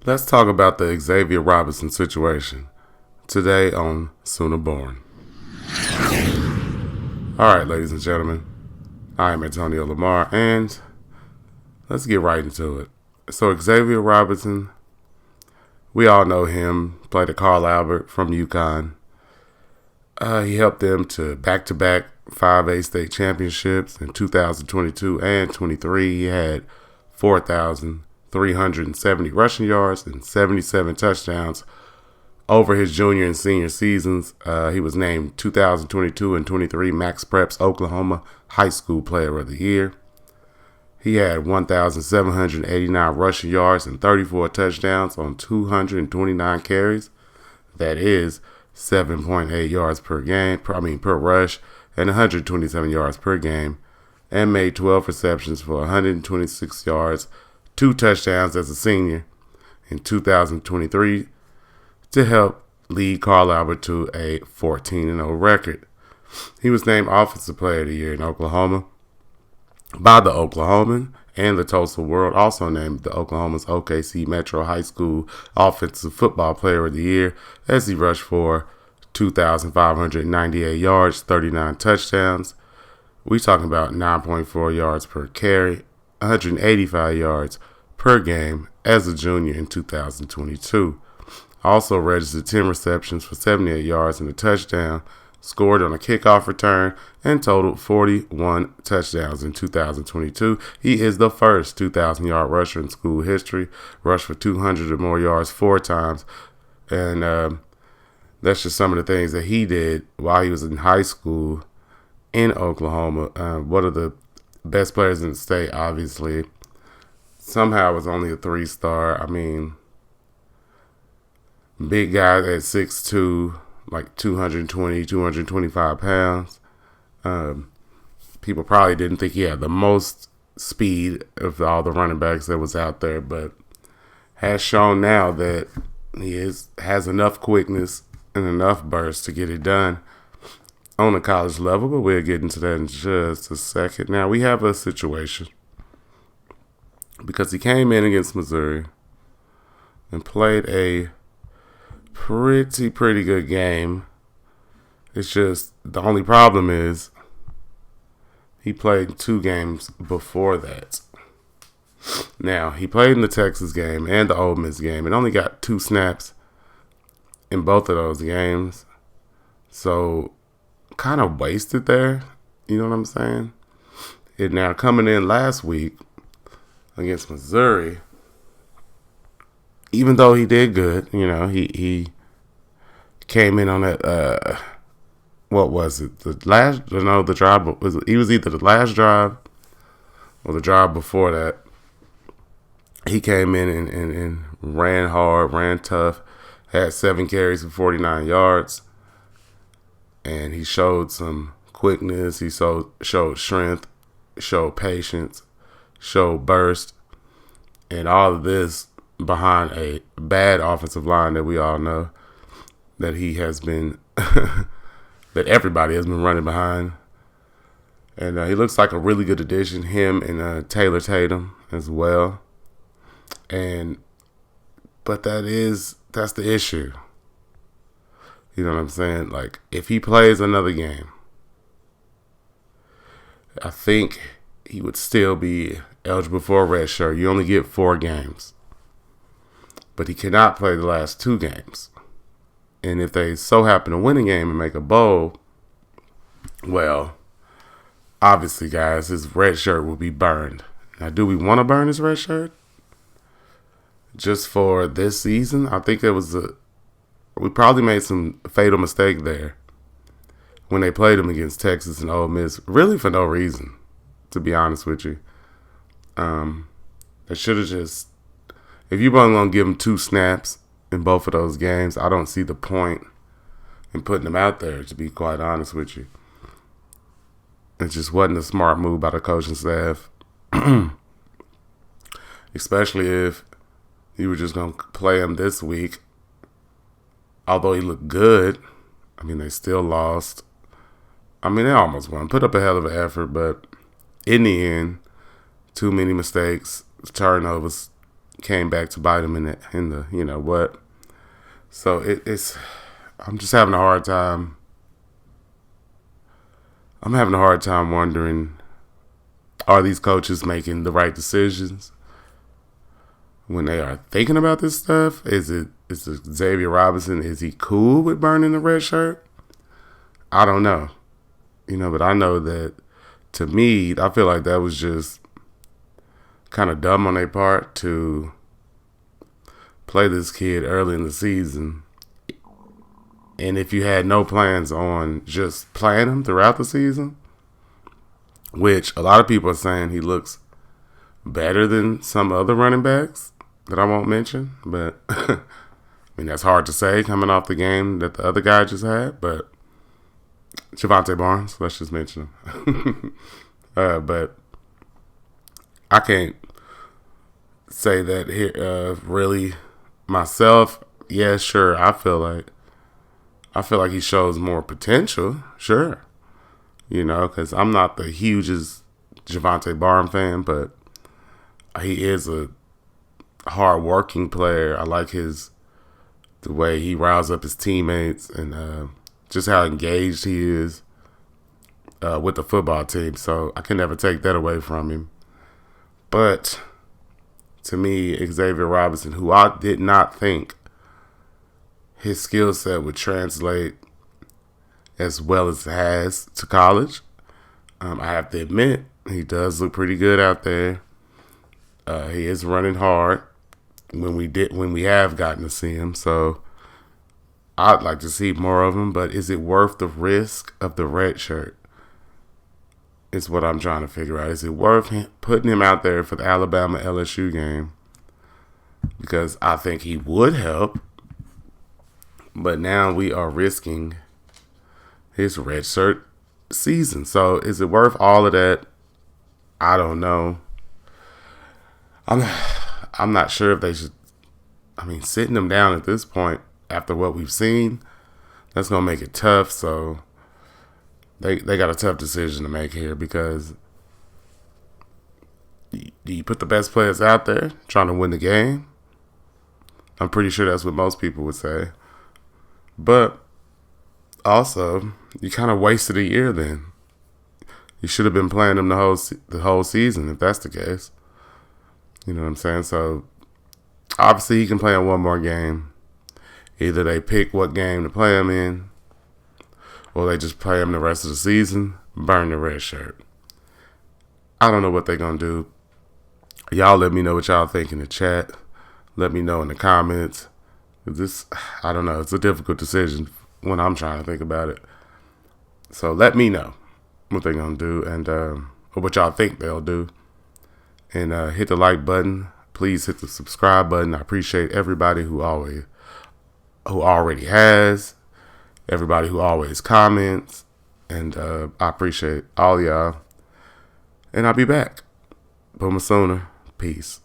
Let's talk about the Xavier Robinson situation today on Sooner Born. All right, ladies and gentlemen, I am Antonio Lamar, and let's get right into it. So Xavier Robinson, we all know him, played at Carl Albert from UConn. He helped them to back-to-back 5A state championships in 2022 and 23. He had 4,370 rushing yards and 77 touchdowns over his junior and senior seasons. He was named 2022 and 23 Max Prep's Oklahoma High School Player of the Year. He had 1,789 rushing yards and 34 touchdowns on 229 carries. That is 7.8 yards per rush, and 127 yards per game, and made 12 receptions for 126 yards, 2 touchdowns as a senior in 2023 to help lead Carl Albert to a 14-0 record. He was named Offensive Player of the Year in Oklahoma by the Oklahoman, and the Tulsa World also named the Oklahoma's OKC Metro High School Offensive Football Player of the Year as he rushed for 2,598 yards, 39 touchdowns. We talking about 9.4 yards per carry, 185 yards per game as a junior in 2022. Also registered 10 receptions for 78 yards and a touchdown, scored on a kickoff return, and totaled 41 touchdowns in 2022. He is the first 2,000-yard rusher in school history, rushed for 200 or more yards 4 times, and that's just some of the things that he did while he was in high school in Oklahoma. One of the best players in the state, obviously. Somehow was only a 3-star. I mean, big guy at 6'2", like 220, 225 pounds. People probably didn't think he had the most speed of all the running backs that was out there, but has shown now that he has enough quickness and enough burst to get it done on a college level, but we'll get into that in just a second. Now, we have a situation because he came in against Missouri and played a pretty good game. It's just the only problem is he played 2 games before that. Now, he played in the Texas game and the Ole Miss game and only got 2 snaps in both of those games. So, kind of wasted there. You know what I'm saying? And now coming in last week against Missouri, even though he did good, you know, he came in on that, what was it? The drive, he was either the last drive or the drive before that. He came in and ran hard, ran tough, had 7 carries for 49 yards, and he showed some quickness. He showed strength, showed patience, showed burst, and all of this behind a bad offensive line that we all know that he has been, that everybody has been running behind. And he looks like a really good addition, him and Taylor Tatum as well. But that's the issue. You know what I'm saying? Like, if he plays another game, I think he would still be eligible for a red shirt. You only get 4 games. But he cannot play the last 2 games. And if they so happen to win a game and make a bowl, well, obviously, guys, his red shirt will be burned. Now, do we want to burn his red shirt? Just for this season? I think we probably made some fatal mistake there when they played him against Texas and Ole Miss, really for no reason, to be honest with you. They should have just, if you're only going to give him 2 snaps in both of those games, I don't see the point in putting him out there, to be quite honest with you. It just wasn't a smart move by the coaching staff, especially if you were just going to play him this week. Although he looked good, I mean, they still lost. I mean, they almost won. Put up a hell of an effort, but in the end, too many mistakes, turnovers, came back to bite him in the you know what. So it's I'm just having a hard time. I'm having a hard time wondering, are these coaches making the right decisions when they are thinking about this stuff? Is it Xavier Robinson? Is he cool with burning the red shirt? I don't know. But I know that to me, I feel like that was just kind of dumb on their part to play this kid early in the season. And if you had no plans on just playing him throughout the season, which a lot of people are saying he looks better than some other running backs that I won't mention, but I mean, that's hard to say coming off the game that the other guy just had, but Javonte Barnes, let's just mention him. But I can't say that here really myself. Yeah, sure, I feel like he shows more potential, sure. Because I'm not the hugest Javonte Barnes fan, but he is a hard-working player. I like the way he riles up his teammates and just how engaged he is with the football team. So I can never take that away from him. But to me, Xavier Robinson, who I did not think his skill set would translate as well as it has to college. I have to admit, he does look pretty good out there. He is running hard when we have gotten to see him. So I'd like to see more of him. But is it worth the risk of the red shirt? Is what I'm trying to figure out. Is it worth putting him out there for the Alabama LSU game? Because I think he would help. But now we are risking his red shirt season. So is it worth all of that? I don't know. I'm not sure if they should. I mean, sitting him down at this point after what we've seen, that's gonna make it tough. So they got a tough decision to make here, because do you put the best players out there trying to win the game? I'm pretty sure that's what most people would say. But also, you kind of wasted a year then. You should have been playing him the whole season if that's the case. You know what I'm saying? So, obviously, he can play in one more game. Either they pick what game to play him in, or they just play him the rest of the season, burn the red shirt. I don't know what they're going to do. Y'all let me know what y'all think in the chat. Let me know in the comments. I don't know. It's a difficult decision when I'm trying to think about it. So let me know what they're going to do and or what y'all think they'll do. And hit the like button. Please hit the subscribe button. I appreciate everybody who already has, everybody who always comments, and I appreciate all y'all. And I'll be back. Boomer sooner. Peace.